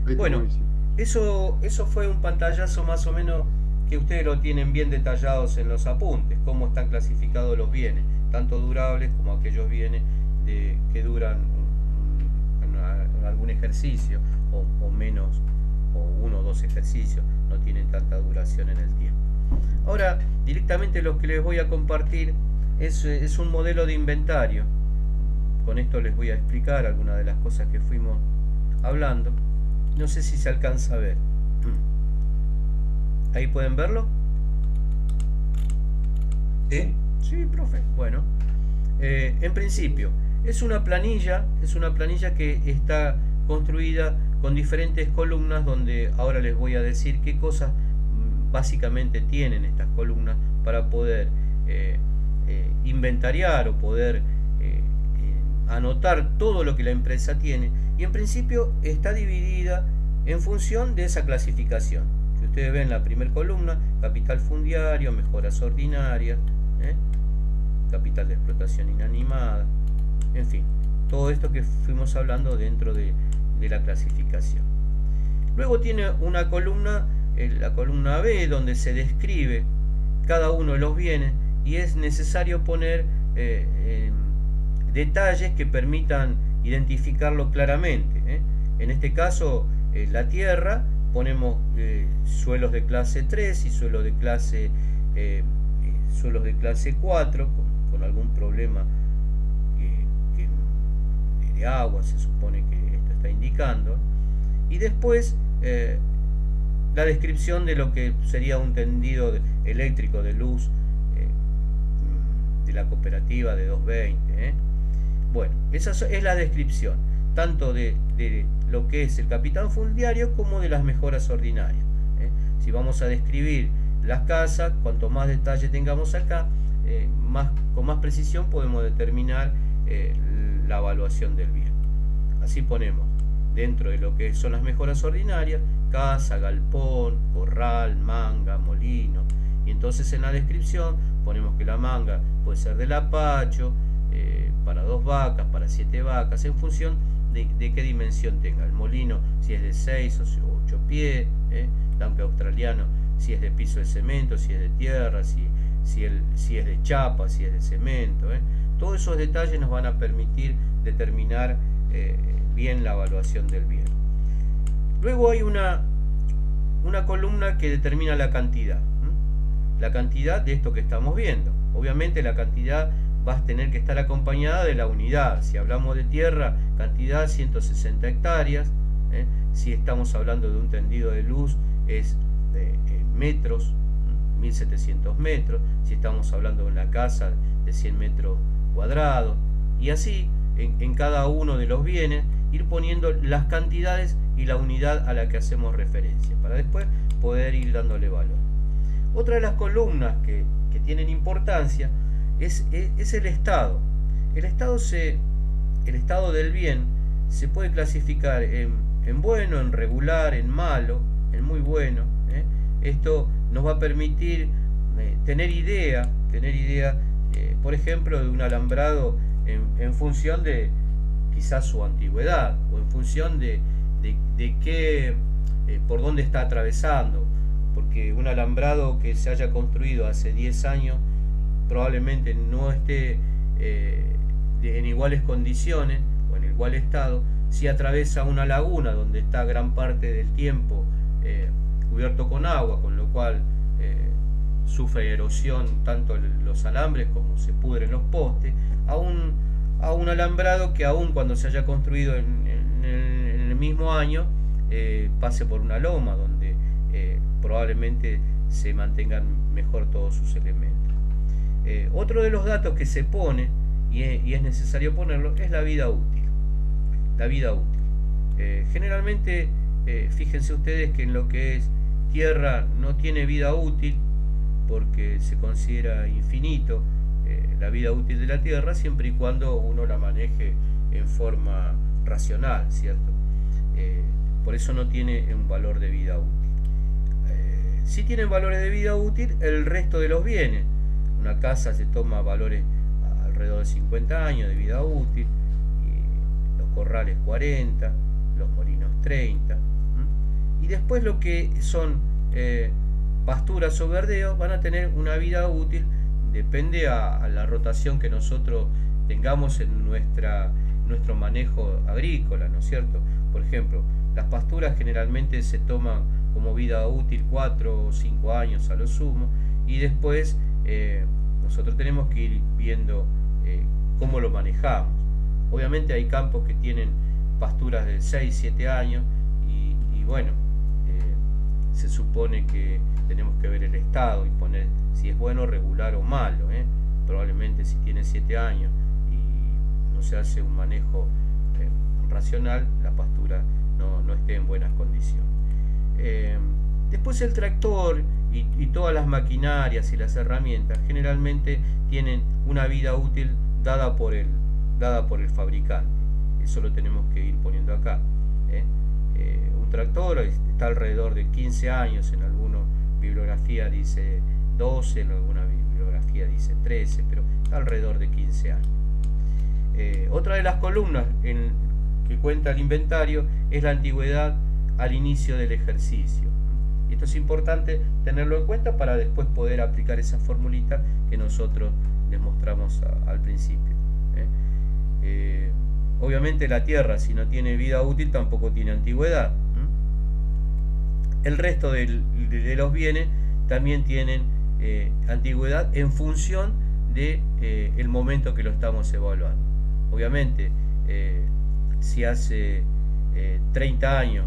Ahí está Bueno, buenísimo. eso fue un pantallazo más o menos que ustedes lo tienen bien detallados en los apuntes, cómo están clasificados los bienes, tanto durables como aquellos bienes que duran algún ejercicio o menos, o uno o dos ejercicios, no tienen tanta duración en el tiempo. Ahora, directamente lo que les voy a compartir es un modelo de inventario. Con esto les voy a explicar algunas de las cosas que fuimos hablando. No sé si se alcanza a ver. ¿Ahí pueden verlo? ¿Sí? Sí, profe. Bueno, en principio, es una planilla que está construida con diferentes columnas donde ahora les voy a decir qué cosas básicamente tienen estas columnas para poder inventariar o poder anotar todo lo que la empresa tiene y en principio está dividida en función de esa clasificación. Si ustedes ven la primera columna, capital fundiario, mejoras ordinarias, ¿eh? Capital de explotación inanimada, en fin, todo esto que fuimos hablando dentro de la clasificación. Luego tiene una columna, la columna B, donde se describe cada uno de los bienes y es necesario poner detalles que permitan identificarlo claramente. En este caso, la tierra, ponemos suelos de clase 3 y suelos de clase 4 con algún problema de agua, se supone que esto está indicando. Y después la descripción de lo que sería un tendido eléctrico de luz de la cooperativa de 220. Bueno, esa es la descripción, tanto de lo que es el capital fundiario como de las mejoras ordinarias. Si vamos a describir las casas, cuanto más detalle tengamos acá, con más precisión podemos determinar la evaluación del bien. Así ponemos dentro de lo que son las mejoras ordinarias, casa, galpón, corral, manga, molino. Y entonces en la descripción ponemos que la manga puede ser del apacho, para 2 vacas, para 7 vacas, en función de qué dimensión tenga. El molino, si es de 6 o 8 pies, tanque australiano, si es de piso de cemento, si es de tierra, si es de chapa, si es de cemento. Todos esos detalles nos van a permitir determinar bien la evaluación del bien. Luego hay una columna que determina la cantidad. La cantidad de esto que estamos viendo. Obviamente la cantidad va a tener que estar acompañada de la unidad. Si hablamos de tierra, cantidad 160 hectáreas. Si estamos hablando de un tendido de luz, es de metros, 1700 metros. Si estamos hablando de una casa, de 100 metros cuadrados. Y así, en cada uno de los bienes, ir poniendo las cantidades y la unidad a la que hacemos referencia, para después poder ir dándole valor. Otra de las columnas que tienen importancia es el estado. El estado del bien se puede clasificar en bueno, en regular, en malo, en muy bueno. Esto nos va a permitir tener idea, por ejemplo, de un alambrado en función de quizás su antigüedad o en función de qué, por dónde está atravesando, porque un alambrado que se haya construido hace 10 años probablemente no esté en iguales condiciones o en igual estado si atraviesa una laguna donde está gran parte del tiempo cubierto con agua, con lo cual sufre erosión tanto los alambres como se pudren los postes, a un alambrado que aun cuando se haya construido en el mismo año pase por una loma donde probablemente se mantengan mejor todos sus elementos. Otro de los datos que se pone, y es necesario ponerlo, es la vida útil. La vida útil. Generalmente, fíjense ustedes que en lo que es tierra no tiene vida útil, porque se considera infinito la vida útil de la tierra, siempre y cuando uno la maneje en forma racional, ¿cierto? Por eso no tiene un valor de vida útil. Sí tienen valores de vida útil el resto de los bienes. Una casa se toma valores alrededor de 50 años de vida útil, y los corrales 40, los molinos 30. Y después lo que son pasturas o verdeos van a tener una vida útil, depende a la rotación que nosotros tengamos en nuestro manejo agrícola, ¿no es cierto? Por ejemplo, las pasturas generalmente se toman como vida útil 4 o 5 años a lo sumo, y después nosotros tenemos que ir viendo cómo lo manejamos. Obviamente hay campos que tienen pasturas de 6, 7 años y bueno, se supone que tenemos que ver el estado y poner si es bueno, regular o malo. Probablemente si tiene 7 años y no se hace un manejo racional, la pastura no esté en buenas condiciones. Después el tractor y todas las maquinarias y las herramientas generalmente tienen una vida útil dada por el fabricante. Eso lo tenemos que ir poniendo acá. Un tractor está alrededor de 15 años, en alguna bibliografía dice 12, en alguna bibliografía dice 13, pero está alrededor de 15 años. Otra de las columnas que cuenta el inventario es la antigüedad al inicio del ejercicio. Y esto es importante tenerlo en cuenta para después poder aplicar esa formulita que nosotros les mostramos al principio. Obviamente la tierra, si no tiene vida útil, tampoco tiene antigüedad. El resto de los bienes también tienen antigüedad en función de el momento que lo estamos evaluando. Obviamente, si hace 30 años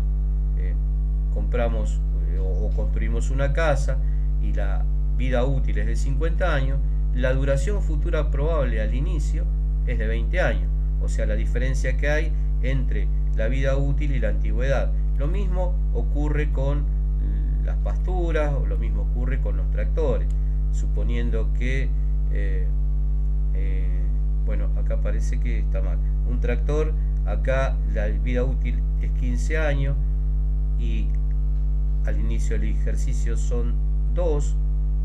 compramos o construimos una casa y la vida útil es de 50 años, la duración futura probable al inicio es de 20 años. O sea, la diferencia que hay entre la vida útil y la antigüedad. Lo mismo ocurre con las pasturas, o lo mismo ocurre con los tractores, suponiendo que bueno, acá parece que está mal. Un tractor, acá la vida útil es 15 años y al inicio del ejercicio son 2,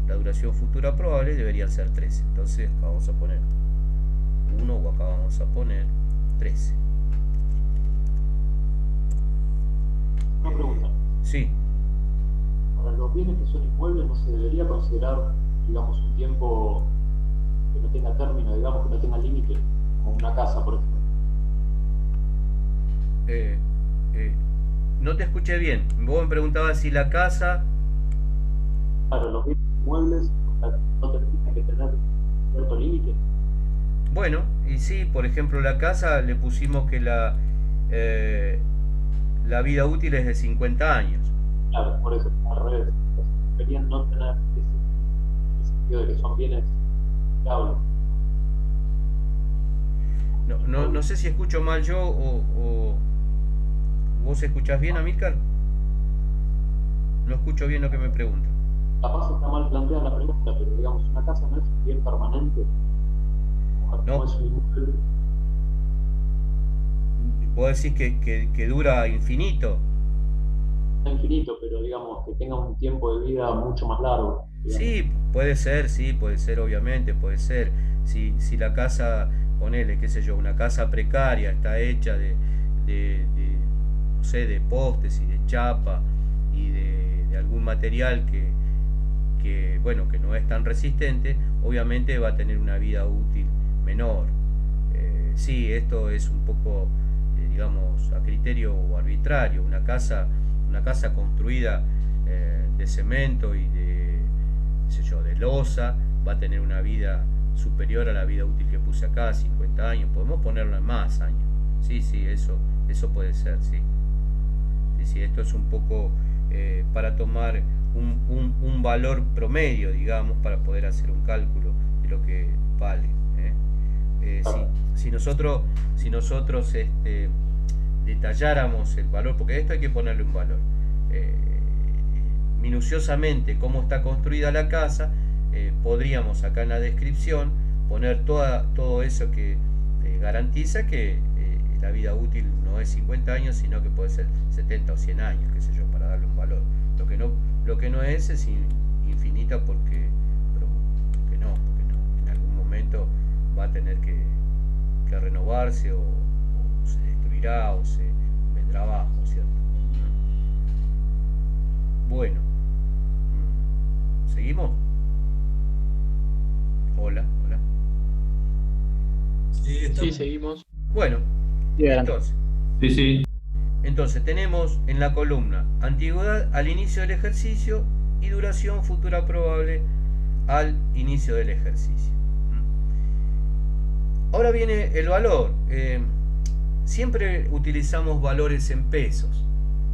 la duración futura probable deberían ser 13. Entonces acá vamos a poner 1 o acá vamos a poner 13. Una pregunta. Sí. Para los bienes que son inmuebles no se debería considerar, digamos, un tiempo que no tenga término, digamos, que no tenga límite, como una casa, por ejemplo. No te escuché bien. Vos me preguntabas si la casa... Claro, los bienes inmuebles no tendrían que tener cierto límite. Bueno, y sí, por ejemplo, la casa le pusimos que la vida útil es de 50 años. Claro, por eso, al revés. Deberían no tener ese sentido de que son bienes fiables. No sé si escucho mal yo o vos escuchás bien, Amílcar. No escucho bien lo que me preguntan. Capaz está mal planteada la pregunta, pero digamos, una casa no es un bien permanente, No, no es un inmueble. vos decís que dura infinito. Está infinito, pero digamos que tenga un tiempo de vida mucho más largo, digamos. Sí, puede ser, obviamente, puede ser. Si la casa, ponele, qué sé yo, una casa precaria, está hecha no sé, de postes y de chapa y de algún material bueno, que no es tan resistente, obviamente va a tener una vida útil menor. Sí, esto es un poco, digamos, a criterio arbitrario. Una casa construida de cemento y qué sé yo, de losa, va a tener una vida superior a la vida útil que puse acá, 50 años. Podemos ponerlo en más años. Sí, eso puede ser, sí. Sí, esto es un poco para tomar un valor promedio, digamos, para poder hacer un cálculo de lo que vale. Si nosotros detalláramos el valor, porque esto hay que ponerle un valor, minuciosamente cómo está construida la casa, podríamos acá en la descripción poner todo eso que garantiza que la vida útil no es 50 años, sino que puede ser 70 o 100 años, qué sé yo, para darle un valor. Lo que no es infinita porque en algún momento va a tener que renovarse o se destruirá o se vendrá abajo, ¿cierto? Bueno, ¿seguimos? Hola, hola. Sí, seguimos. Bueno, Sí, adelante. entonces, Sí, sí. entonces tenemos en la columna antigüedad al inicio del ejercicio y duración futura probable al inicio del ejercicio. Ahora viene el valor. Siempre utilizamos valores en pesos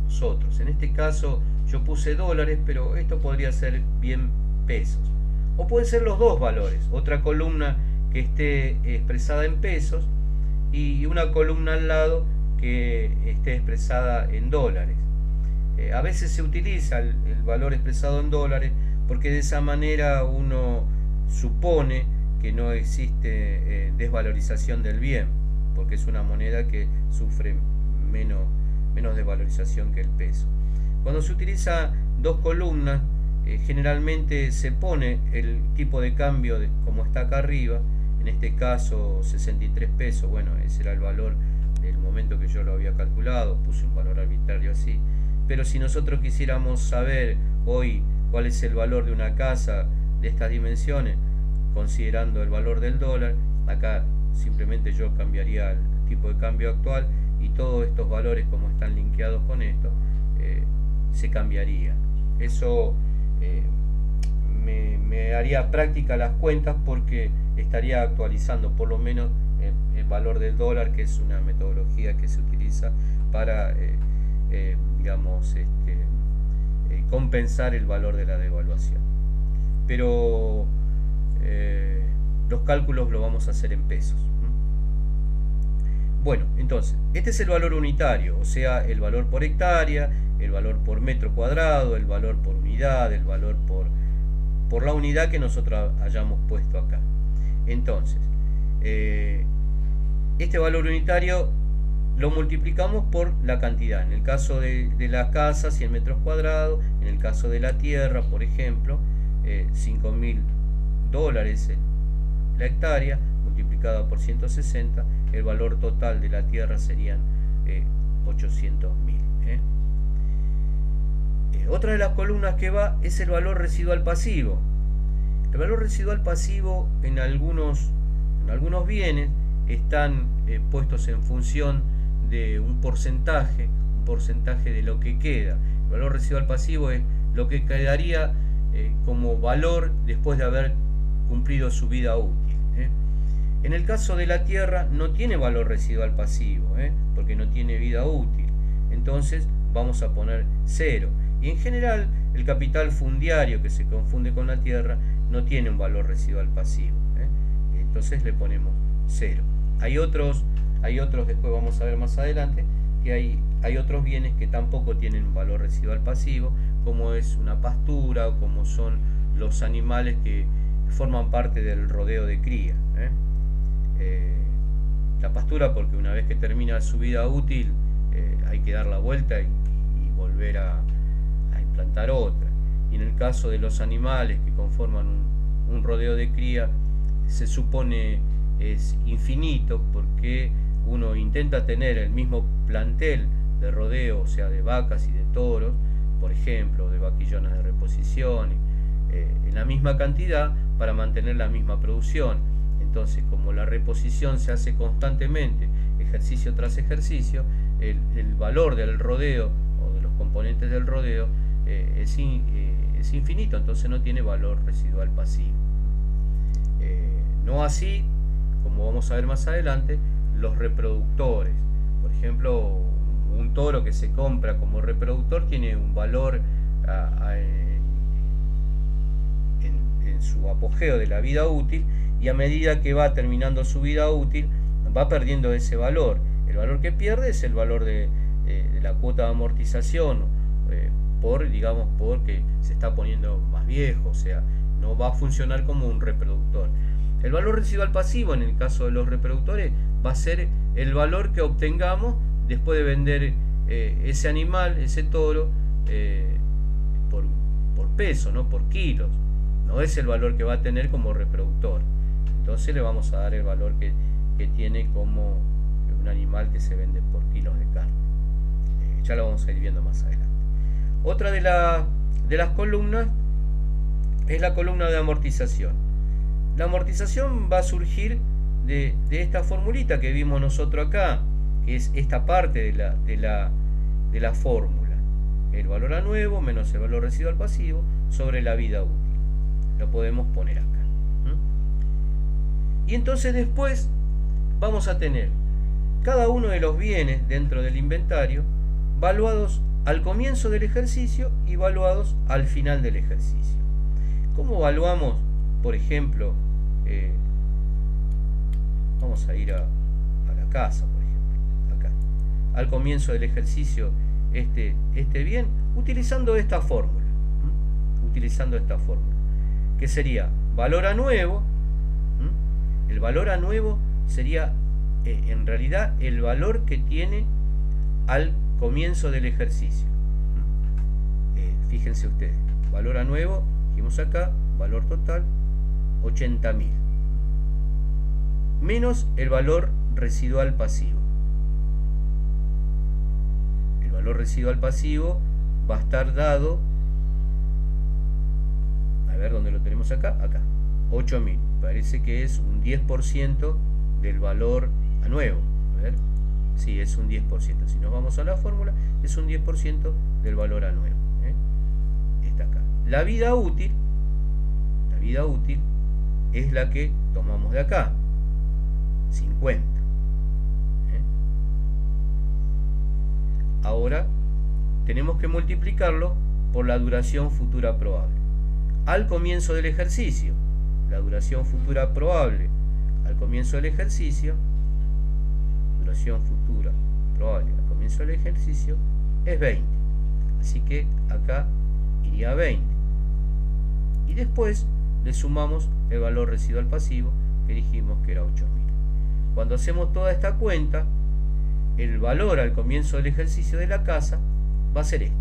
nosotros. En este caso yo puse dólares, pero esto podría ser bien pesos. O pueden ser los dos valores. Otra columna que esté expresada en pesos y una columna al lado que esté expresada en dólares. A veces se utiliza el valor expresado en dólares porque de esa manera uno supone que no existe desvalorización del bien, porque es una moneda que sufre menos desvalorización que el peso. Cuando se utiliza dos columnas, generalmente se pone el tipo de cambio como está acá arriba, en este caso 63 pesos, bueno, ese era el valor del momento que yo lo había calculado, puse un valor arbitrario así, pero si nosotros quisiéramos saber hoy cuál es el valor de una casa de estas dimensiones, considerando el valor del dólar, acá simplemente yo cambiaría el tipo de cambio actual y todos estos valores como están linkeados con esto, se cambiaría. Eso me haría práctica las cuentas porque estaría actualizando por lo menos el valor del dólar, que es una metodología que se utiliza para digamos compensar el valor de la devaluación. Pero los cálculos lo vamos a hacer en pesos. Bueno, entonces, este es el valor unitario, o sea, el valor por hectárea, el valor por metro cuadrado, el valor por unidad, el valor por la unidad que nosotros hayamos puesto acá. Entonces, este valor unitario lo multiplicamos por la cantidad. En el caso de la casa, 100 metros cuadrados. En el caso de la tierra, por ejemplo, 5.000 dólares la hectárea, multiplicada por 160. El valor total de la tierra serían 800.000. Otra de las columnas que va es el valor residual pasivo. El valor residual pasivo en algunos bienes están puestos en función de un porcentaje de lo que queda. El valor residual pasivo es lo que quedaría como valor después de haber cumplido su vida útil. En el caso de la tierra no tiene valor residual pasivo, porque no tiene vida útil. Entonces vamos a poner 0. Y en general el capital fundiario, que se confunde con la tierra, no tiene un valor residual pasivo. Entonces le ponemos 0. Hay otros, después vamos a ver más adelante, que hay otros bienes que tampoco tienen un valor residual pasivo, como es una pastura o como son los animales que forman parte del rodeo de cría. La pastura, porque una vez que termina su vida útil hay que dar la vuelta y volver a implantar otra. Y en el caso de los animales que conforman un rodeo de cría, se supone es infinito, porque uno intenta tener el mismo plantel de rodeo, o sea, de vacas y de toros, por ejemplo, de vaquillonas de reposición, en la misma cantidad para mantener la misma producción. Entonces, como la reposición se hace constantemente, ejercicio tras ejercicio, el valor del rodeo o de los componentes del rodeo es infinito, entonces no tiene valor residual pasivo. No así, como vamos a ver más adelante, los reproductores. Por ejemplo, un toro que se compra como reproductor tiene un valor en su apogeo de la vida útil, y a medida que va terminando su vida útil va perdiendo ese valor. El valor que pierde es el valor de la cuota de amortización, porque se está poniendo más viejo, o sea, no va a funcionar como un reproductor. El valor residual pasivo en el caso de los reproductores va a ser el valor que obtengamos después de vender ese animal, ese toro, por peso, no por kilos. No es el valor que va a tener como reproductor. Entonces le vamos a dar el valor que tiene como un animal que se vende por kilos de carne. Ya lo vamos a ir viendo más adelante. Otra de las columnas es la columna de amortización. La amortización va a surgir de esta formulita que vimos nosotros acá, que es esta parte de la fórmula. El valor a nuevo menos el valor residual pasivo sobre la vida útil. Lo podemos poner acá. Y entonces después vamos a tener cada uno de los bienes dentro del inventario valuados al comienzo del ejercicio y valuados al final del ejercicio. ¿Cómo evaluamos, por ejemplo, vamos a ir a la casa, por ejemplo, acá, al comienzo del ejercicio, este bien, utilizando esta fórmula, que sería valor a nuevo. El valor a nuevo sería en realidad el valor que tiene al comienzo del ejercicio. Fíjense ustedes, valor a nuevo, dijimos acá, valor total 80.000 menos el valor residual pasivo. El valor residual pasivo va a estar dado, a ver dónde lo tenemos acá, 8.000, parece que es un 10% del valor a nuevo. A ver, sí, es un 10%. Si nos vamos a la fórmula, es un 10% del valor a nuevo. Está acá. La vida útil es la que tomamos de acá, 50. Ahora tenemos que multiplicarlo por la duración futura probable. Al comienzo del ejercicio, la duración futura probable al comienzo del ejercicio, duración futura probable al comienzo del ejercicio, es 20. Así que acá iría 20. Y después le sumamos el valor residual pasivo que dijimos que era 8.000. Cuando hacemos toda esta cuenta, el valor al comienzo del ejercicio de la casa va a ser este,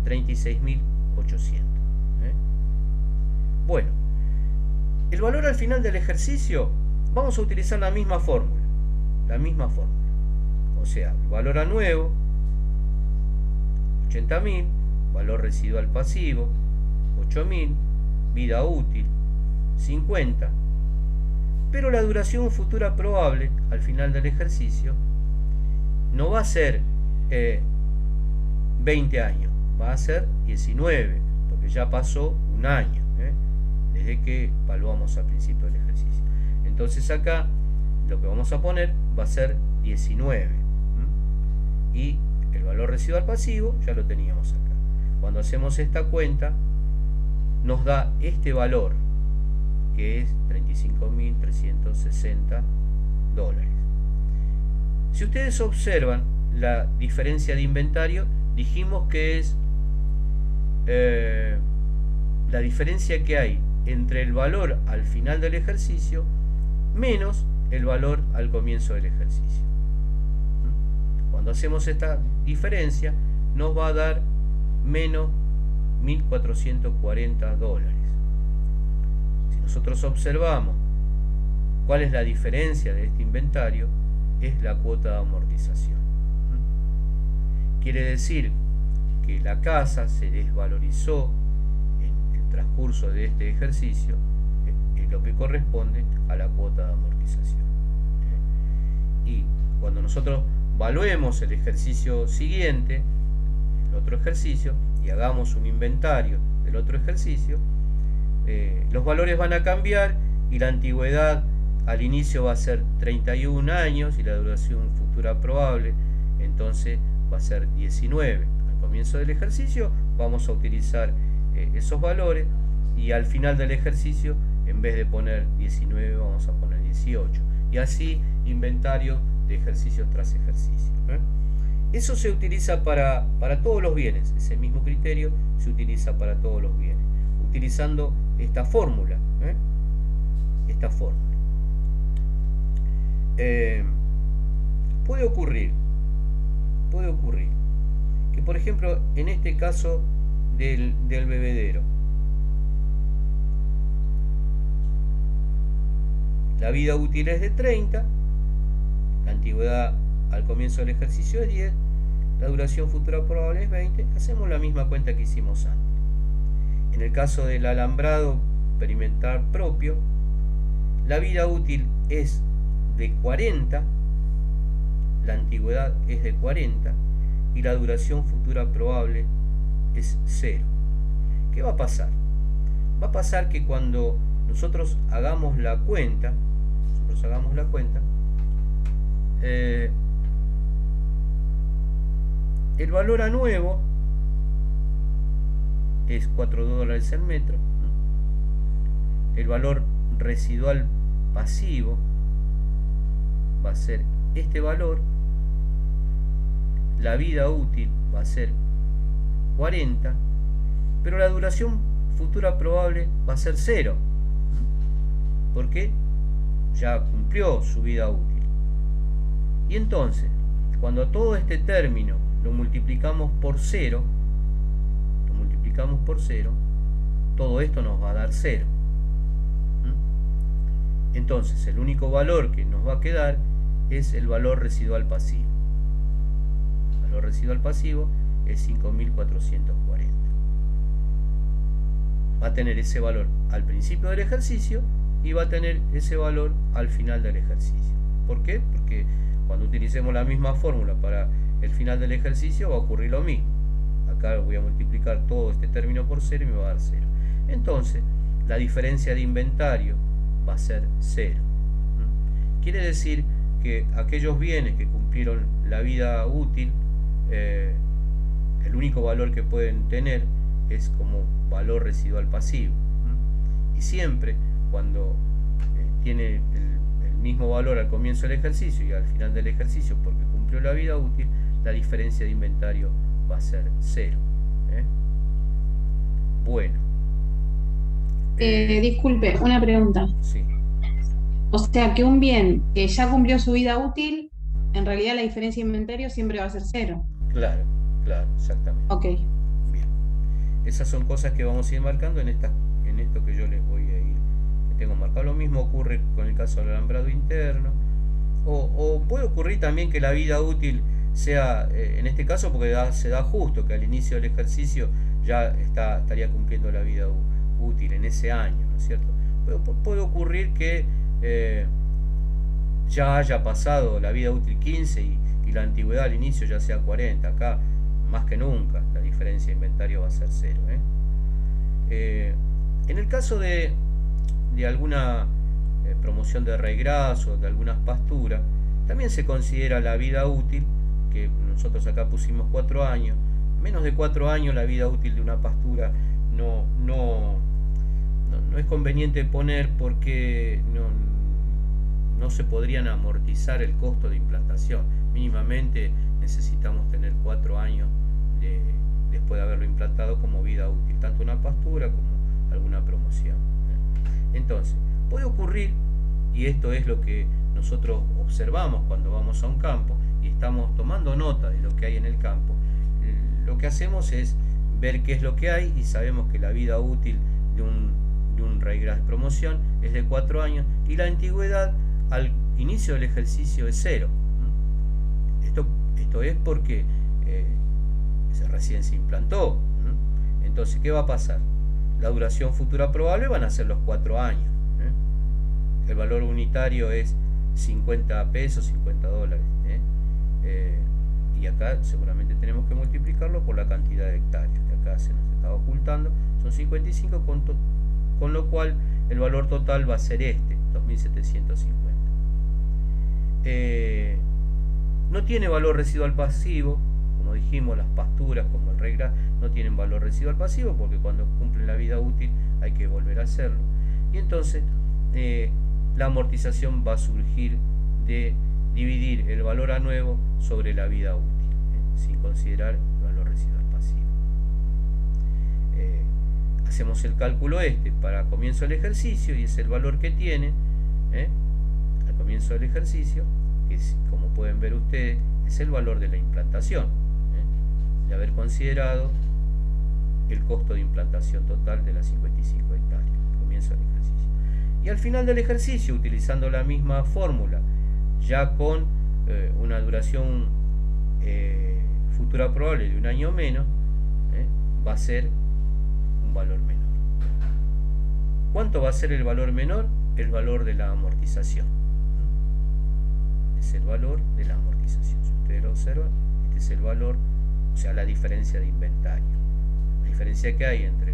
36.800. Bueno, el valor al final del ejercicio, vamos a utilizar la misma fórmula. O sea, el valor a nuevo, 80.000, valor residual pasivo, 8.000, vida útil, 50. Pero la duración futura probable al final del ejercicio no va a ser 20 años, va a ser 19, porque ya pasó un año, desde que evaluamos al principio del ejercicio. Entonces acá lo que vamos a poner va a ser 19. Y el valor residual pasivo ya lo teníamos acá. Cuando hacemos esta cuenta, nos da este valor, que es $35.360. Si ustedes observan la diferencia de inventario, dijimos que es la diferencia que hay entre el valor al final del ejercicio menos el valor al comienzo del ejercicio. Cuando hacemos esta diferencia, nos va a dar menos $1.440. Si nosotros observamos cuál es la diferencia de este inventario, es la cuota de amortización. Quiere decir que la casa se desvalorizó en el transcurso de este ejercicio, es lo que corresponde a la cuota de amortización. Y cuando nosotros evaluemos el ejercicio siguiente, el otro ejercicio, y hagamos un inventario del otro ejercicio, los valores van a cambiar y la antigüedad al inicio va a ser 31 años y la duración futura probable entonces va a ser 19. Al comienzo del ejercicio vamos a utilizar esos valores y al final del ejercicio, en vez de poner 19, vamos a poner 18. Y así inventario de ejercicio tras ejercicio. Eso se utiliza para todos los bienes. Ese mismo criterio se utiliza para todos los bienes, utilizando esta fórmula. Esta fórmula. Puede ocurrir que, por ejemplo, en este caso del bebedero, la vida útil es de 30, la antigüedad al comienzo del ejercicio es 10, la duración futura probable es 20, hacemos la misma cuenta que hicimos antes. En el caso del alambrado perimetral propio, la vida útil es de 40, la antigüedad es de 40 y la duración futura probable es 0. ¿Qué va a pasar? Va a pasar que cuando nosotros hagamos la cuenta, el valor a nuevo es $4 el metro, el valor residual pasivo va a ser este valor, la vida útil va a ser 40, pero la duración futura probable va a ser 0, porque ya cumplió su vida útil. Y entonces, cuando todo este término lo multiplicamos por 0, todo esto nos va a dar 0. Entonces, el único valor que nos va a quedar es el valor residual pasivo. El valor residual pasivo es 5440. Va a tener ese valor al principio del ejercicio y va a tener ese valor al final del ejercicio. ¿Por qué? Porque cuando utilicemos la misma fórmula para el final del ejercicio va a ocurrir lo mismo. Acá voy a multiplicar todo este término por 0 y me va a dar 0. Entonces, la diferencia de inventario va a ser 0. Quiere decir que aquellos bienes que cumplieron la vida útil, el único valor que pueden tener es como valor residual pasivo. Y siempre cuando tiene el mismo valor al comienzo del ejercicio y al final del ejercicio porque cumplió la vida útil, la diferencia de inventario va a ser 0. Bueno. Disculpe, una pregunta. Sí. O sea que un bien que ya cumplió su vida útil, en realidad la diferencia de inventario siempre va a ser 0. Claro, exactamente. Ok. Bien. Esas son cosas que vamos a ir marcando en esto que yo les voy a ir. Que tengo marcado. Lo mismo ocurre con el caso del alambrado interno. O puede ocurrir también que la vida útil sea, en este caso, porque se da justo que al inicio del ejercicio ya estaría cumpliendo la vida útil en ese año, ¿no es cierto? Pero puede ocurrir que ya haya pasado la vida útil 15 y la antigüedad al inicio ya sea 40. Acá, más que nunca, la diferencia de inventario va a ser 0. En el caso de alguna promoción de regraso, de algunas pasturas, también se considera la vida útil, que nosotros acá pusimos 4 años. Menos de 4 años la vida útil de una pastura no es conveniente poner porque no se podrían amortizar el costo de implantación. Mínimamente necesitamos tener 4 años después de haberlo implantado como vida útil, tanto una pastura como alguna promoción. Entonces, puede ocurrir, y esto es lo que nosotros observamos cuando vamos a un campo y estamos tomando nota de lo que hay en el campo, lo que hacemos es ver qué es lo que hay y sabemos que la vida útil de un raigras de promoción es de 4 años y la antigüedad al inicio del ejercicio es 0. Esto es porque recién se implantó. Entonces, ¿qué va a pasar? La duración futura probable van a ser los 4 años. El valor unitario es 50 pesos, 50 dólares. Y acá seguramente tenemos que multiplicarlo por la cantidad de hectáreas, que acá se nos está ocultando, son 55, con lo cual el valor total va a ser 2.750. No tiene valor residual pasivo, como dijimos, las pasturas como el regras no tienen valor residual pasivo porque cuando cumplen la vida útil hay que volver a hacerlo. Y entonces la amortización va a surgir de dividir el valor a nuevo sobre la vida útil, sin considerar el valor residual pasivo. Hacemos el cálculo para comienzo del ejercicio y es el valor que tiene al comienzo del ejercicio, que como pueden ver ustedes es el valor de la implantación, de haber considerado el costo de implantación total de las 55 hectáreas al comienzo del ejercicio. Y al final del ejercicio, utilizando la misma fórmula, ya con una duración futura futura probable de un año menos, va a ser un valor menor. ¿Cuánto va a ser el valor menor? El valor de la amortización. Es el valor de la amortización. Si ustedes lo observan, este es el valor, o sea, la diferencia de inventario. La diferencia que hay entre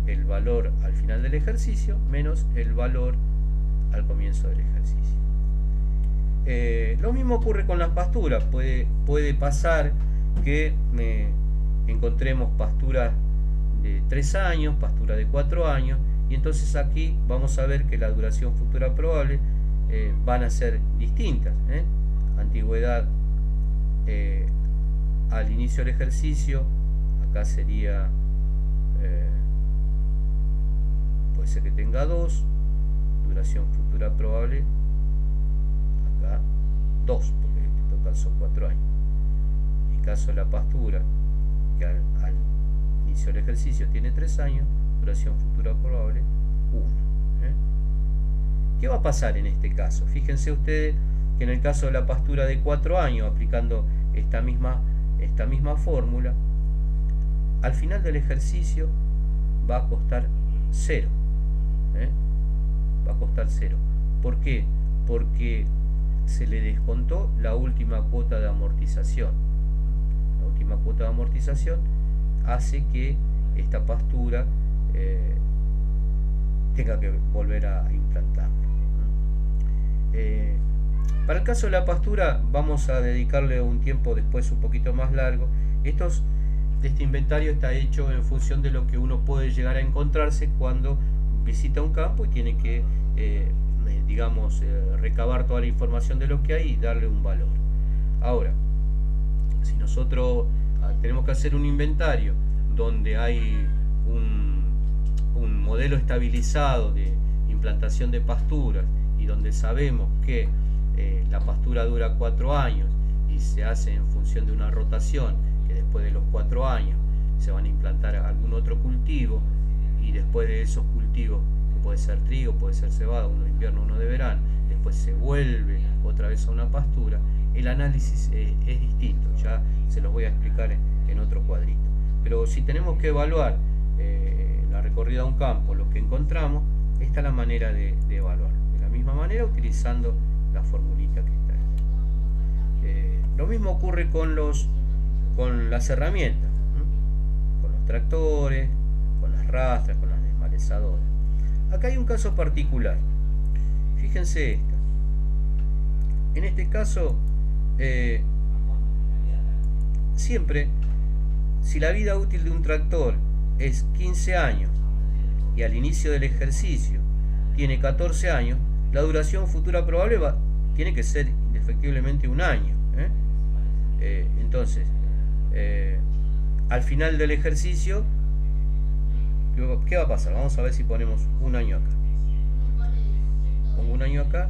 el valor al final del ejercicio menos el valor al comienzo del ejercicio. Lo mismo ocurre con las pasturas. Puede pasar que encontremos pasturas de 3 años, pasturas de 4 años, y entonces aquí vamos a ver que la duración futura probable van a ser distintas. Antigüedad al inicio del ejercicio, acá sería, puede ser que tenga 2, duración futura probable, acá 2, porque en total son 4 años. En caso de la pastura, que al inicio del ejercicio tiene 3 años, duración futura probable 1. ¿Qué va a pasar en este caso? Fíjense ustedes que en el caso de la pastura de 4 años, aplicando esta misma fórmula, al final del ejercicio va a costar 0. Va a costar 0. ¿Por qué? Porque se le descontó la última cuota de amortización. La última cuota de amortización hace que esta pastura tenga que volver a implantarlo. Para el caso de la pastura vamos a dedicarle un tiempo después un poquito más largo. Este inventario está hecho en función de lo que uno puede llegar a encontrarse cuando visita un campo y tiene que recabar toda la información de lo que hay y darle un valor. Ahora, si nosotros tenemos que hacer un inventario donde hay un modelo estabilizado de implantación de pasturas y donde sabemos que la pastura dura 4 años y se hace en función de una rotación, que después de los 4 años se van a implantar algún otro cultivo, y después de esos cultivos, que puede ser trigo, puede ser cebada, uno de invierno, uno de verano, después se vuelve otra vez a una pastura, el análisis es distinto. Ya se los voy a explicar en otro cuadrito. Pero si tenemos que evaluar la recorrida de un campo, lo que encontramos, esta es la manera de evaluar. De la misma manera, utilizando la formulita que está ahí. Lo mismo ocurre con las herramientas, con los tractores, con las rastras, con las desmalezadoras. Acá hay un caso particular. Fíjense esta. En este caso, siempre, si la vida útil de un tractor es 15 años y al inicio del ejercicio tiene 14 años, la duración futura probable tiene que ser indefectiblemente un año. Entonces, al final del ejercicio, ¿qué va a pasar? Vamos a ver si ponemos un año acá. Pongo un año acá.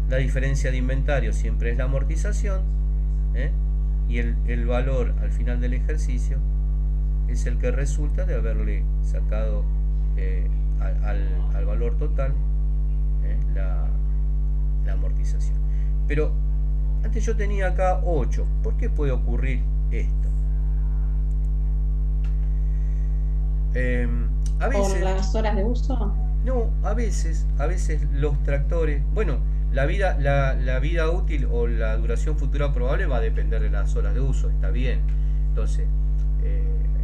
La diferencia de inventario siempre es la amortización, y el valor al final del ejercicio es el que resulta de haberle sacado al valor total la amortización. Pero antes yo tenía acá 8. ¿Por qué puede ocurrir esto? A veces, ¿por las horas de uso? No, a veces los tractores, bueno, la vida útil o la duración futura probable va a depender de las horas de uso, está bien. Entonces,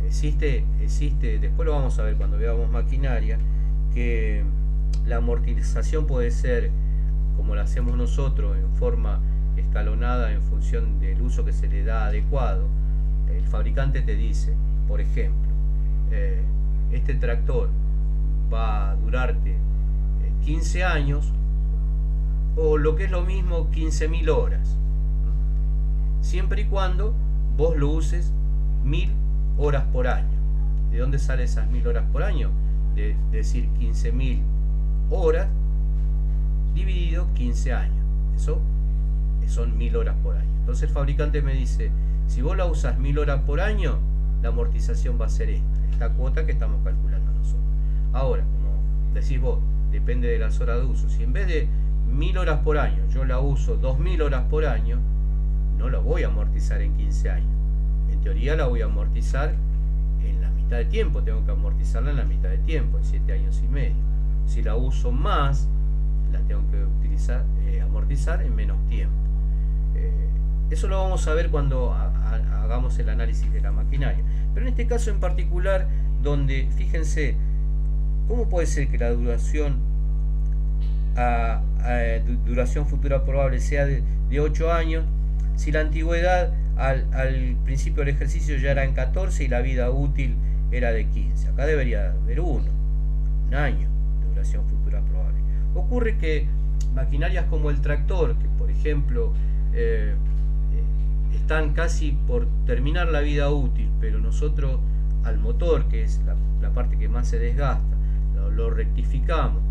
existe, después lo vamos a ver cuando veamos maquinaria, que la amortización puede ser como la hacemos nosotros, en forma escalonada en función del uso que se le da adecuado. El fabricante te dice, por ejemplo, este tractor va a durarte 15 años, o lo que es lo mismo, 15.000 horas, siempre y cuando vos lo uses 1000 horas por año. ¿De dónde salen esas 1000 horas por año? De decir 15.000 horas dividido 15 años. Eso son 1000 horas por año. Entonces el fabricante me dice, si vos la usas 1000 horas por año, la amortización va a ser esta cuota que estamos calculando nosotros. Ahora, como decís vos, depende de las horas de uso. Si en vez de 1000 horas por año yo la uso 2000 horas por año, no la voy a amortizar en 15 años. En teoría la voy a amortizar en la mitad de tiempo, tengo que amortizarla en la mitad de tiempo, en 7 años y medio. Si la uso más, la tengo que amortizar en menos tiempo. Eso lo vamos a ver cuando hagamos el análisis de la maquinaria. Pero en este caso en particular, donde, fíjense, ¿cómo puede ser que la duración duración futura probable sea de 8 años, si la antigüedad al principio del ejercicio ya era en 14 y la vida útil era de 15? Acá debería haber un año de duración futura probable. Ocurre que maquinarias como el tractor, que por ejemplo están casi por terminar la vida útil, pero nosotros al motor, que es la parte que más se desgasta, lo rectificamos,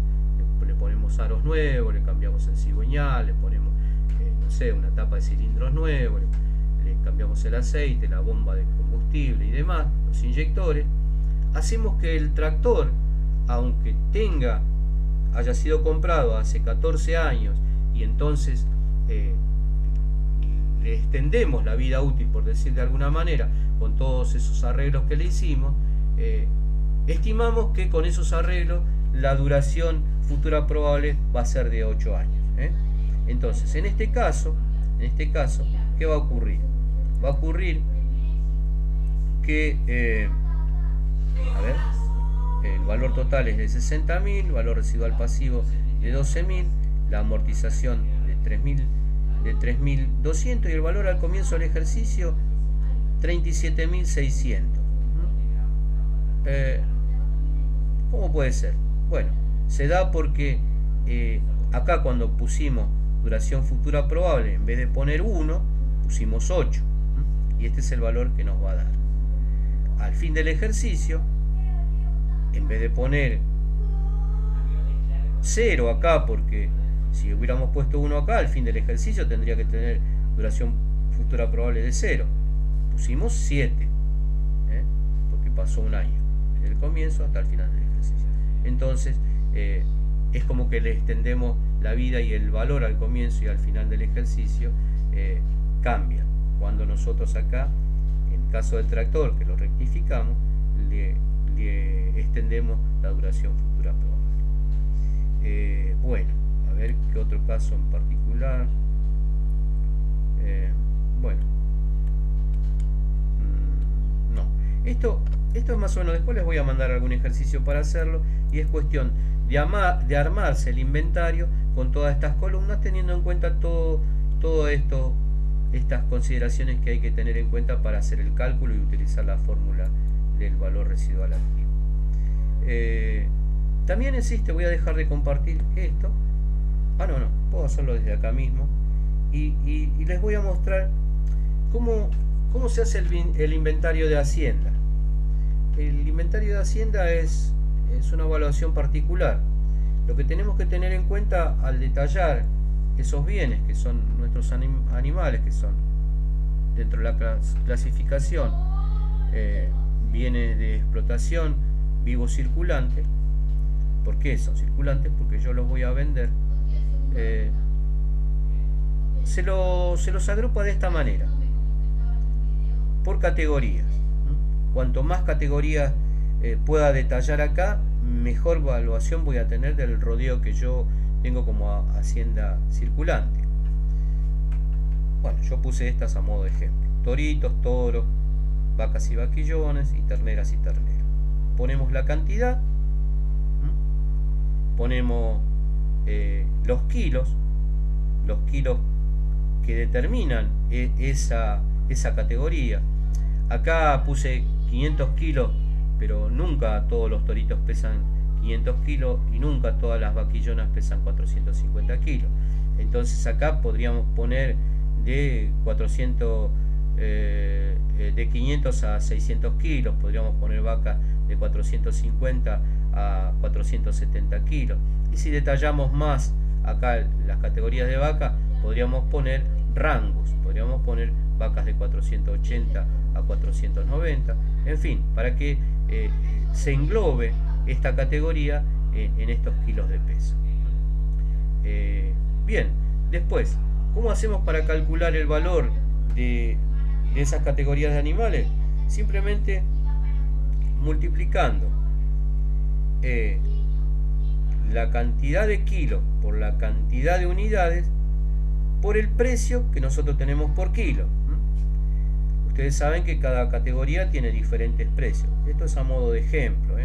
le ponemos aros nuevos, le cambiamos el cigüeñal, le ponemos no sé, una tapa de cilindros nuevos, le cambiamos el aceite, la bomba de combustible y demás, los inyectores. Hacemos que el tractor, aunque haya sido comprado hace 14 años y entonces le extendemos la vida útil, por decir de alguna manera, con todos esos arreglos que le hicimos, estimamos que con esos arreglos la duración futura probable va a ser de 8 años. Entonces, en este caso, ¿qué va a ocurrir? Va a ocurrir que el valor total es de 60.000, valor residual pasivo de 12.000, la amortización de 3.200 y el valor al comienzo del ejercicio 37.600. ¿Cómo puede ser? Bueno, se da porque acá cuando pusimos duración futura probable, en vez de poner 1, pusimos 8. Y este es el valor que nos va a dar. Al fin del ejercicio, en vez de poner 0 acá, porque si hubiéramos puesto 1 acá, al fin del ejercicio tendría que tener duración futura probable de 0. Pusimos 7, porque pasó un año, desde el comienzo hasta el final del ejercicio. Entonces, es como que le extendemos la vida y el valor al comienzo y al final del ejercicio cambia. Cuando nosotros acá, en el caso del tractor, que lo rectificamos, le extendemos la duración futura probable. Bueno, a ver qué otro caso en particular. No, esto es más o menos, después les voy a mandar algún ejercicio para hacerlo, y es cuestión de armarse el inventario con todas estas columnas, teniendo en cuenta todo esto, estas consideraciones que hay que tener en cuenta para hacer el cálculo y utilizar la fórmula del valor residual activo. También existe, voy a dejar de compartir esto. No, puedo hacerlo desde acá mismo, y les voy a mostrar cómo se hace el inventario de Hacienda. El inventario de Hacienda es una evaluación particular. Lo que tenemos que tener en cuenta al detallar esos bienes que son nuestros animales, que son dentro de la clasificación bienes de explotación vivos circulantes. ¿Por qué son circulantes? Porque yo los voy a vender. Se los agrupa de esta manera, por categorías. Cuanto más categorías pueda detallar acá, mejor evaluación voy a tener del rodeo que yo tengo como hacienda circulante. Bueno, yo puse estas a modo de ejemplo: toritos, toros, vacas y vaquillones, y terneras y terneros. Ponemos la cantidad, ponemos los kilos que determinan esa categoría. Acá puse 500 kilos, pero nunca todos los toritos pesan 500 kilos y nunca todas las vaquillonas pesan 450 kilos. Entonces acá podríamos poner de 500 a 600 kilos, podríamos poner vacas de 450 a 470 kilos. Y si detallamos más acá las categorías de vaca, podríamos poner rangos, podríamos poner vacas de 480 a 490, en fin, para que se englobe esta categoría en estos kilos de peso. Bien, después, ¿cómo hacemos para calcular el valor de esas categorías de animales? Simplemente multiplicando la cantidad de kilos por la cantidad de unidades por el precio que nosotros tenemos por kilo. Ustedes saben que cada categoría tiene diferentes precios. Esto es a modo de ejemplo.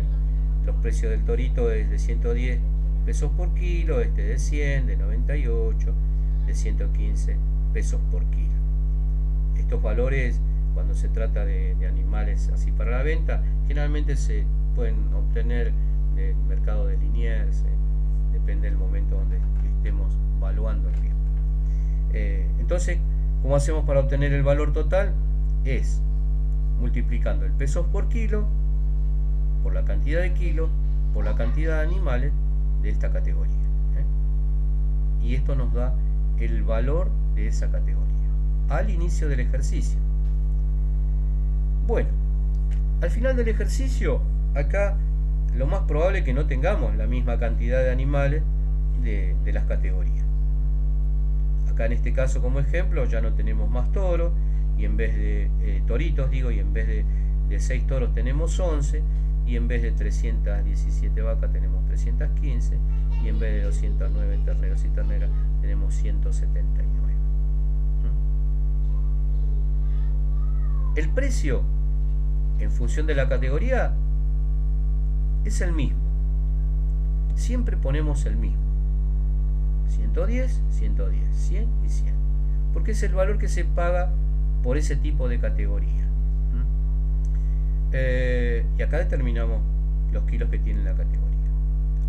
Los precios del torito es de 110 pesos por kilo, este de 100, de 98, de 115 pesos por kilo. Estos valores, cuando se trata de animales así para la venta, generalmente se pueden obtener del mercado de Liniers, depende del momento donde estemos evaluando el bien. Entonces, ¿cómo hacemos para obtener el valor total? Es multiplicando el pesos por kilo por la cantidad de kilos por la cantidad de animales de esta categoría. Y esto nos da el valor de esa categoría al inicio del ejercicio. Bueno, al final del ejercicio, acá lo más probable es que no tengamos la misma cantidad de animales de las categorías. Acá en este caso, como ejemplo, ya no tenemos más toros, y en vez de toritos, y en vez de 6 toros tenemos 11, y en vez de 317 vacas tenemos 315, y en vez de 209 terneros y terneras tenemos 179. El precio en función de la categoría es el mismo. Siempre ponemos el mismo. 110, 110, 100 y 100. Porque es el valor que se paga por ese tipo de categoría. Y acá determinamos los kilos que tiene la categoría.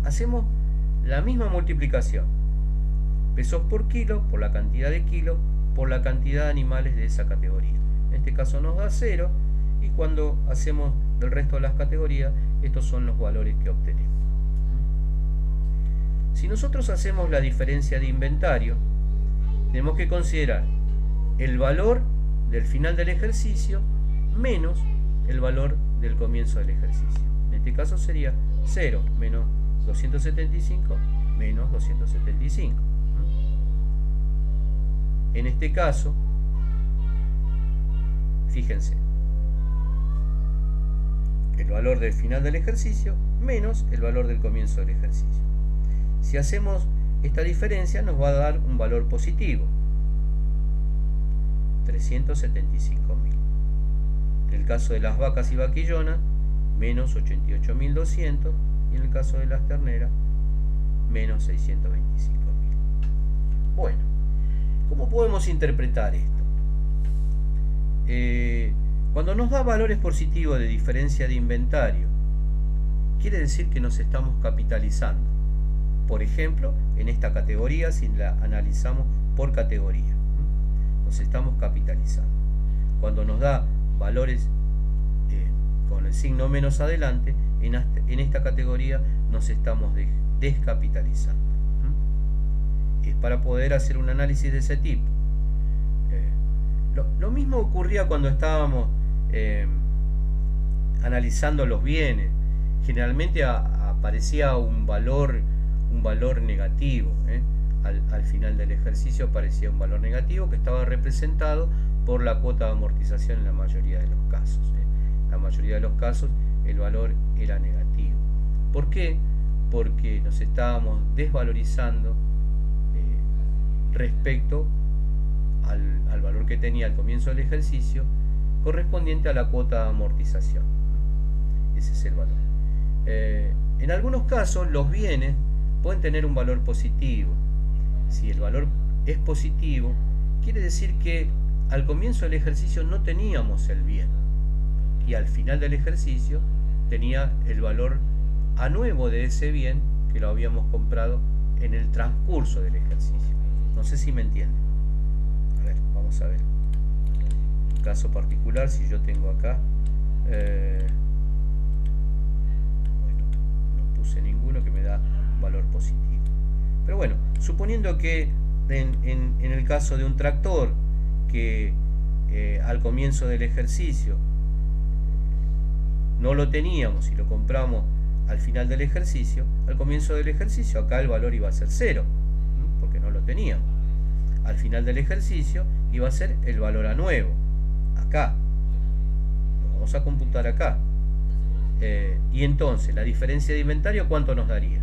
Hacemos la misma multiplicación. Pesos por kilo por la cantidad de kilos por la cantidad de animales de esa categoría. En este caso nos da 0, y cuando hacemos del resto de las categorías, estos son los valores que obtenemos. Si nosotros hacemos la diferencia de inventario, tenemos que considerar el valor del final del ejercicio menos el valor del comienzo del ejercicio. En este caso sería 0 menos 275 menos 275. En este caso, fíjense, el valor del final del ejercicio menos el valor del comienzo del ejercicio. Si hacemos esta diferencia, nos va a dar un valor positivo, 375.000. En el caso de las vacas y vaquillonas, menos 88.200, y en el caso de las terneras, menos 625.000. Bueno, ¿cómo podemos interpretar esto? Cuando nos da valores positivos de diferencia de inventario, quiere decir que nos estamos capitalizando. Por ejemplo, en esta categoría, si la analizamos por categoría, nos estamos capitalizando. Cuando nos da valores con el signo menos adelante, en esta categoría nos estamos descapitalizando. Es para poder hacer un análisis de ese tipo. Lo mismo ocurría cuando estábamos analizando los bienes. Generalmente aparecía un valor negativo. Al final del ejercicio aparecía un valor negativo que estaba representado por la cuota de amortización en la mayoría de los casos. En la mayoría de los casos el valor era negativo. ¿Por qué? Porque nos estábamos desvalorizando respecto al valor que tenía al comienzo del ejercicio, correspondiente a la cuota de amortización. Ese es el valor. En algunos casos los bienes pueden tener un valor positivo. Si el valor es positivo, quiere decir que al comienzo del ejercicio no teníamos el bien, y al final del ejercicio tenía el valor a nuevo de ese bien que lo habíamos comprado en el transcurso del ejercicio. No sé si me entienden. A ver, vamos a ver. Un caso particular, si yo tengo acá, bueno, no puse ninguno que me da valor positivo. Pero bueno, suponiendo que en el caso de un tractor que al comienzo del ejercicio no lo teníamos y lo compramos al final del ejercicio, al comienzo del ejercicio, acá el valor iba a ser 0, porque no lo teníamos. Al final del ejercicio iba a ser el valor a nuevo, acá. Lo vamos a computar acá. Y entonces, la diferencia de inventario, ¿cuánto nos daría?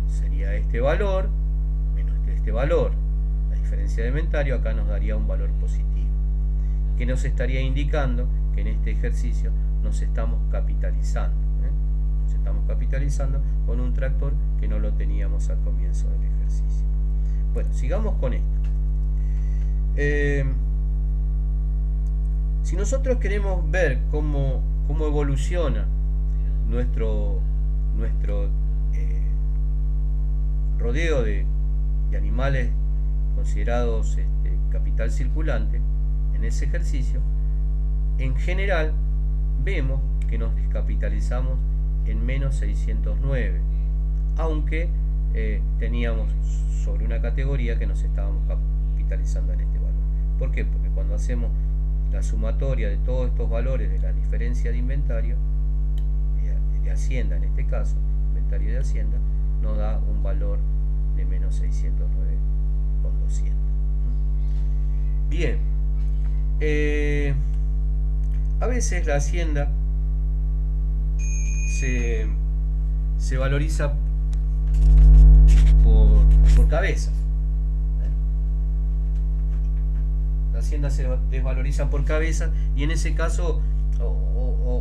Sería este valor menos este valor. La diferencia de inventario acá nos daría un valor positivo, que nos estaría indicando que en este ejercicio nos estamos capitalizando. Nos estamos capitalizando con un tractor que no lo teníamos al comienzo del ejercicio. Bueno, sigamos con esto. Si nosotros queremos ver cómo evoluciona nuestro rodeo de animales considerados capital circulante en ese ejercicio, en general vemos que nos descapitalizamos en menos 609, aunque teníamos sobre una categoría que nos estábamos capitalizando en este valor. ¿Por qué? Porque cuando hacemos la sumatoria de todos estos valores de la diferencia de inventario, de Hacienda en este caso, inventario de Hacienda, nos da un valor de menos 609,200. Bien, a veces la Hacienda se valoriza por cabeza. La Hacienda se desvaloriza por cabeza, y en ese caso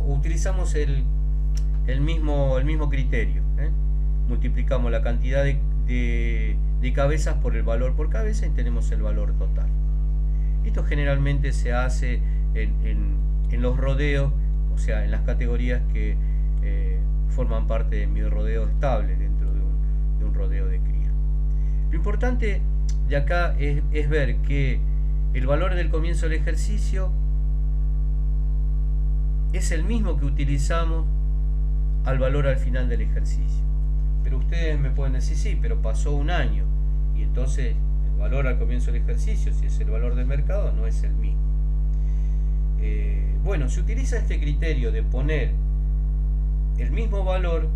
utilizamos el mismo criterio. Multiplicamos la cantidad de cabezas por el valor por cabeza y tenemos el valor total. Esto generalmente se hace en los rodeos, o sea, en las categorías que forman parte de mi rodeo estable dentro de un rodeo de cría. Lo importante de acá es ver que el valor del comienzo del ejercicio es el mismo que utilizamos al valor al final del ejercicio. Pero ustedes me pueden decir, sí, pero pasó un año, y entonces el valor al comienzo del ejercicio, si es el valor del mercado, no es el mismo. Bueno, se utiliza este criterio de poner el mismo valor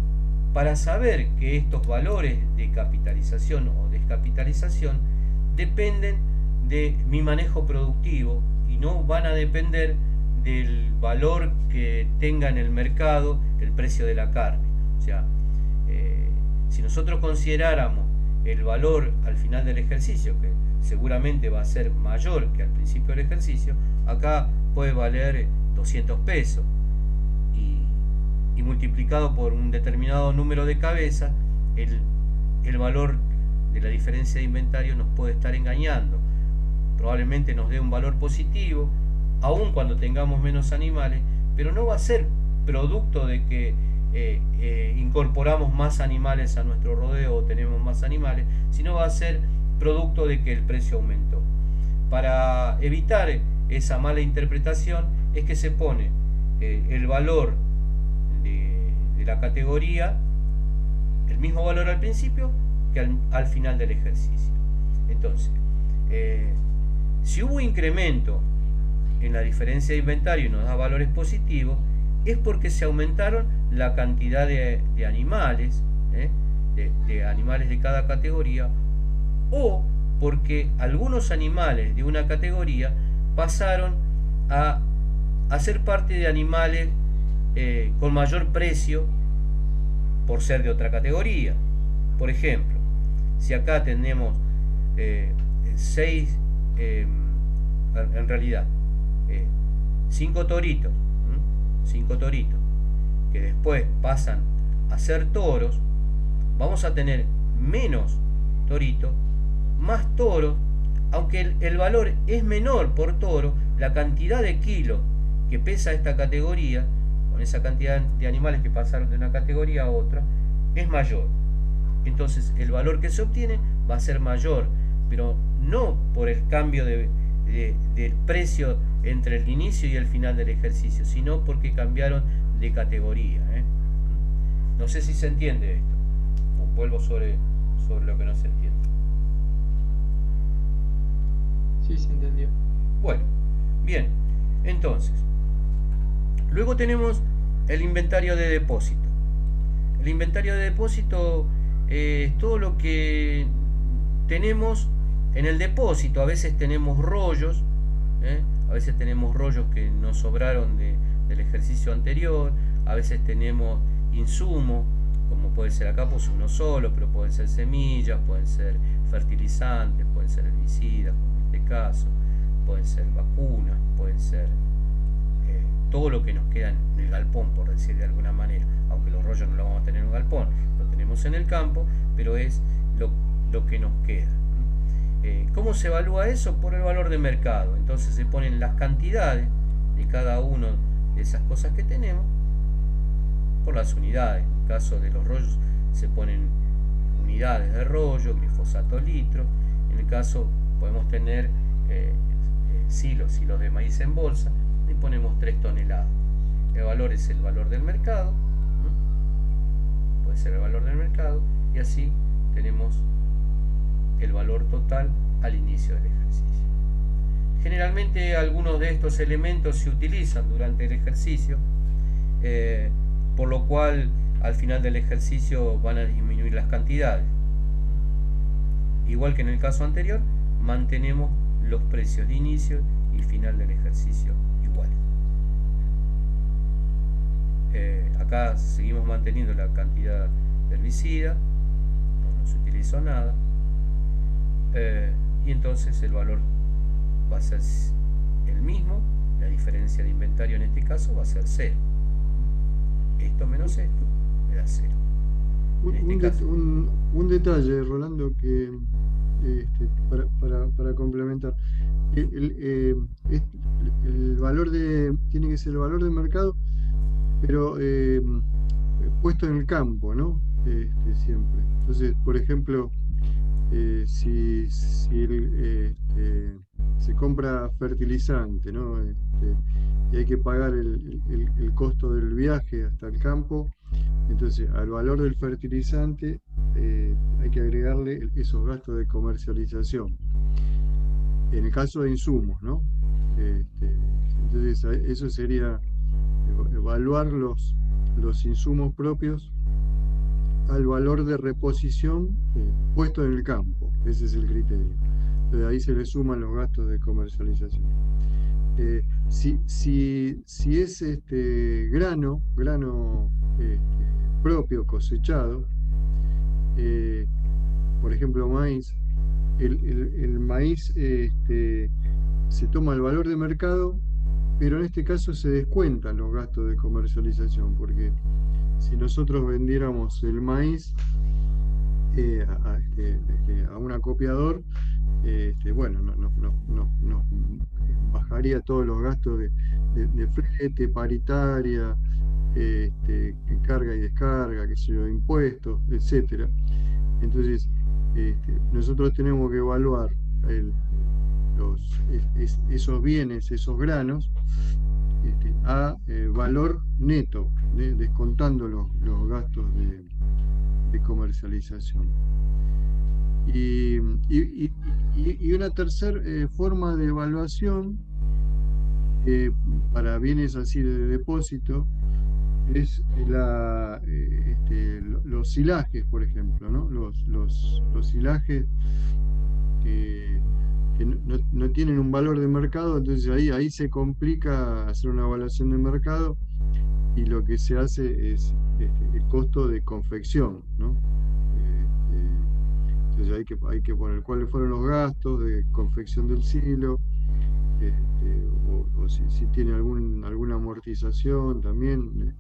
para saber que estos valores de capitalización o descapitalización dependen de mi manejo productivo y no van a depender del valor que tenga en el mercado el precio de la carne. O sea, si nosotros consideráramos el valor al final del ejercicio, que seguramente va a ser mayor que al principio del ejercicio, acá puede valer 200 pesos, y multiplicado por un determinado número de cabezas, el valor de la diferencia de inventario nos puede estar engañando. Probablemente nos dé un valor positivo, aun cuando tengamos menos animales, pero no va a ser producto de que incorporamos más animales a nuestro rodeo o tenemos más animales, sino va a ser producto de que el precio aumentó. Para evitar esa mala interpretación es que se pone el valor de la categoría, el mismo valor al principio que al final del ejercicio. Entonces, si hubo incremento en la diferencia de inventario y nos da valores positivos, es porque se aumentaron la cantidad de animales, de animales de cada categoría, o porque algunos animales de una categoría pasaron a ser parte de animales con mayor precio por ser de otra categoría. Por ejemplo, si acá tenemos 5 toritos, 5 toritos, que después pasan a ser toros, vamos a tener menos toritos, más toros, aunque el valor es menor por toro, la cantidad de kilos que pesa esta categoría, con esa cantidad de animales que pasaron de una categoría a otra, es mayor. Entonces el valor que se obtiene va a ser mayor, pero no por el cambio del precio entre el inicio y el final del ejercicio, sino porque cambiaron de categoría. No sé si se entiende esto. Vuelvo sobre lo que no se entiende. Sí, se entendió. Bueno, bien. Entonces, luego tenemos el inventario de depósito. El inventario de depósito es todo lo que tenemos en el depósito. A veces tenemos rollos, a veces tenemos rollos que nos sobraron del ejercicio anterior, a veces tenemos insumos, como puede ser acá pues uno solo, pero pueden ser semillas, pueden ser fertilizantes, pueden ser herbicidas, como en este caso, pueden ser vacunas, pueden ser todo lo que nos queda en el galpón, por decir de alguna manera, aunque los rollos no los vamos a tener en un galpón, lo tenemos en el campo, pero es lo que nos queda. ¿Cómo se evalúa eso? Por el valor de mercado. Entonces se ponen las cantidades de cada uno de esas cosas que tenemos por las unidades. En el caso de los rollos se ponen unidades de rollo, glifosato litros. En el caso podemos tener silos de maíz en bolsa y ponemos 3 toneladas. El valor es el valor del mercado, puede ser el valor del mercado, y así tenemos el valor total al inicio del ejercicio. Generalmente algunos de estos elementos se utilizan durante el ejercicio, por lo cual al final del ejercicio van a disminuir las cantidades. Igual que en el caso anterior, mantenemos los precios de inicio y final del ejercicio iguales. Acá seguimos manteniendo la cantidad de herbicida, no se utilizó nada, y entonces el valor va a ser el mismo. La diferencia de inventario en este caso va a ser 0. Esto menos esto me da 0. Un detalle, Rolando, que para complementar, el valor tiene que ser el valor de mercado, pero puesto en el campo, ¿no? Siempre. Entonces, por ejemplo, si se compra fertilizante, ¿no? Y hay que pagar el costo del viaje hasta el campo, entonces al valor del fertilizante hay que agregarle esos gastos de comercialización. En el caso de insumos, ¿no? Entonces eso sería evaluar los insumos propios al valor de reposición puesto en el campo. Ese es el criterio. Entonces ahí se le suman los gastos de comercialización. Si es grano propio cosechado, por ejemplo maíz, el maíz se toma el valor de mercado, pero en este caso se descuentan los gastos de comercialización, porque si nosotros vendiéramos el maíz a un acopiador, bueno, nos bajaría todos los gastos de flete, paritaria, carga y descarga, qué sé yo, impuestos, etcétera. Entonces, nosotros tenemos que evaluar esos bienes, esos granos, a valor neto, descontando los gastos de comercialización. Y una tercera forma de evaluación para bienes así de depósito es los silajes, por ejemplo, ¿no? Los silajes que no tienen un valor de mercado, entonces ahí se complica hacer una evaluación de mercado, y lo que se hace es el costo de confección, ¿no? Entonces hay que poner cuáles fueron los gastos de confección del silo, o si tiene alguna amortización también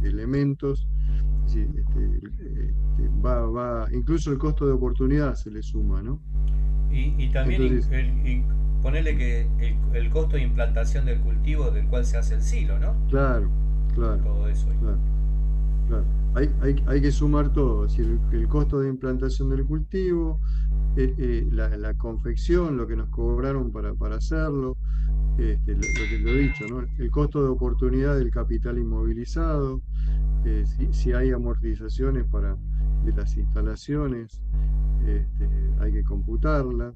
de elementos. Sí, incluso el costo de oportunidad se le suma, ¿no? Y también entonces, ponerle que el costo de implantación del cultivo del cual se hace el silo, ¿no? Claro. Todo eso. Claro. Hay que sumar todo, es decir, el costo de implantación del cultivo, la confección, lo que nos cobraron para hacerlo, lo que lo he dicho, ¿no? El costo de oportunidad del capital inmovilizado, si hay amortizaciones de las instalaciones, hay que computarla.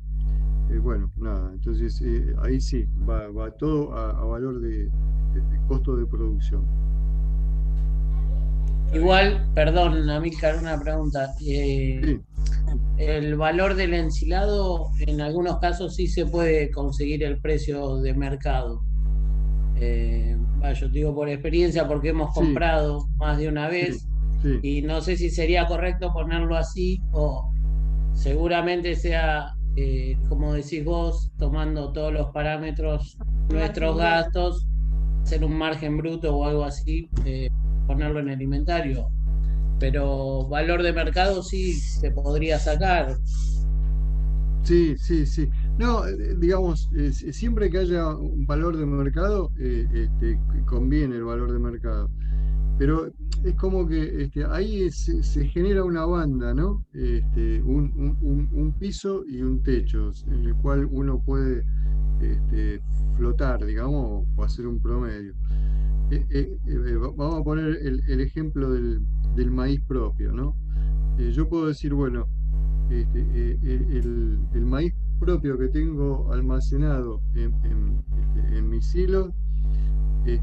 Bueno, nada, entonces ahí sí, va todo a valor de de costo de producción. Igual, perdón, Amílcar, una pregunta. Sí, El valor del ensilado, en algunos casos sí se puede conseguir el precio de mercado. Yo te digo por experiencia porque hemos sí, comprado más de una sí, vez sí. y no sé si sería correcto ponerlo así o seguramente sea, como decís vos, tomando todos los parámetros, nuestros gastos, hacer un margen bruto o algo así, ponerlo en el inventario. Pero valor de mercado sí se podría sacar. Sí, sí, sí. No, digamos, siempre que haya un valor de mercado, conviene el valor de mercado. Pero es como que ahí se genera una banda, ¿no? Un piso y un techo, en el cual uno puede flotar, digamos, o hacer un promedio. Vamos a poner el ejemplo del maíz propio, ¿no? Yo puedo decir, bueno, el maíz propio que tengo almacenado en mis silos,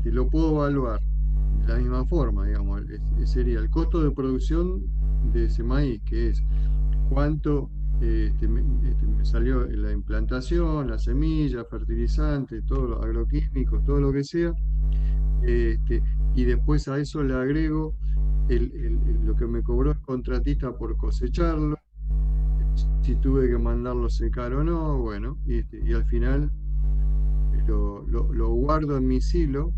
lo puedo evaluar de la misma forma, digamos, sería el costo de producción de ese maíz, que es cuánto me salió la implantación, la semilla, fertilizante, todos los agroquímicos, todo lo que sea, y después a eso le agrego lo que me cobró el contratista por cosecharlo, si tuve que mandarlo secar o no, bueno, y al final lo guardo en mi silo,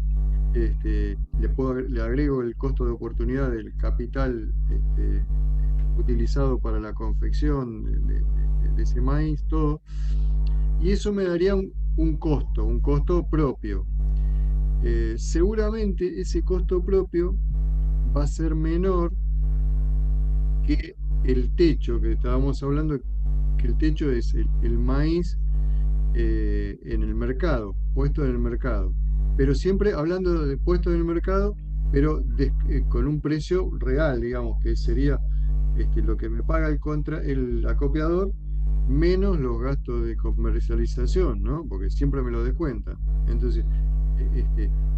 le agrego el costo de oportunidad del capital utilizado para la confección de ese maíz, todo, y eso me daría un costo propio. Seguramente ese costo propio va a ser menor que el techo que estábamos hablando, que el techo es el maíz en el mercado, puesto en el mercado. Pero siempre hablando de puesto en el mercado, pero con un precio real, digamos, que sería lo que me paga el acopiador menos los gastos de comercialización, ¿no? Porque siempre me lo descuentan. Entonces,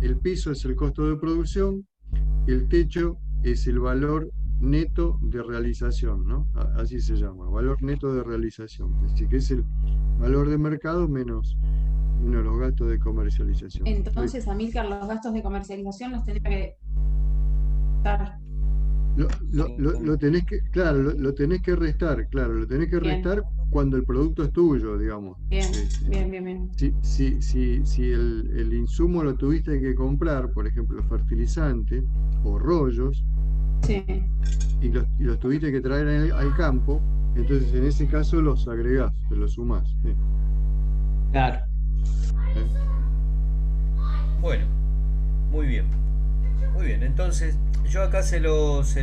el piso es el costo de producción, el techo es el valor neto de realización, ¿no? Así se llama, valor neto de realización. Es decir, que es el valor de mercado menos los gastos de comercialización. Entonces, Amílcar, los gastos de comercialización los tendría que estar. Lo tenés que, claro, lo tenés que restar, claro, lo tenés que Bien. restar cuando el producto es tuyo, digamos. Bien, bien. Si el insumo lo tuviste que comprar, por ejemplo, fertilizante o rollos, Sí. y los tuviste que traer al campo, entonces en ese caso los agregás, te los sumás. ¿Sí? Claro. Bueno, muy bien. Muy bien, entonces yo acá se los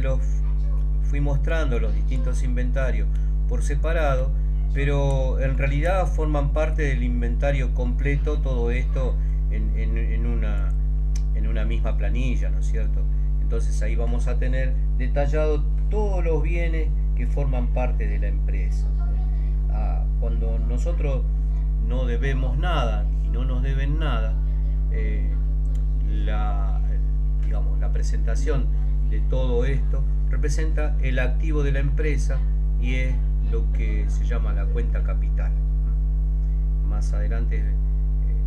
fui mostrando los distintos inventarios por separado, pero en realidad forman parte del inventario completo todo esto en una misma planilla, ¿no es cierto? Entonces ahí vamos a tener detallado todos los bienes que forman parte de la empresa. Cuando nosotros no debemos nada y no nos deben nada, la presentación de todo esto representa el activo de la empresa y es lo que se llama la cuenta capital. Más adelante,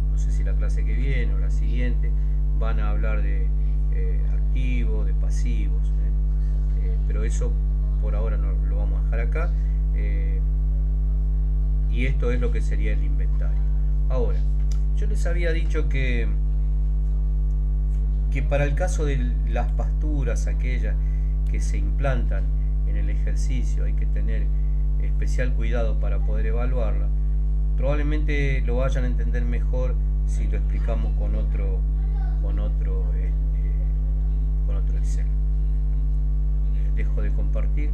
no sé si la clase que viene o la siguiente, van a hablar de activos, de pasivos, pero eso por ahora no lo vamos a dejar acá, y esto es lo que sería el inventario. Ahora, yo les había dicho que para el caso de las pasturas, aquellas que se implantan en el ejercicio, hay que tener especial cuidado para poder evaluarla. Probablemente lo vayan a entender mejor si lo explicamos con otro Excel. Dejo de compartir.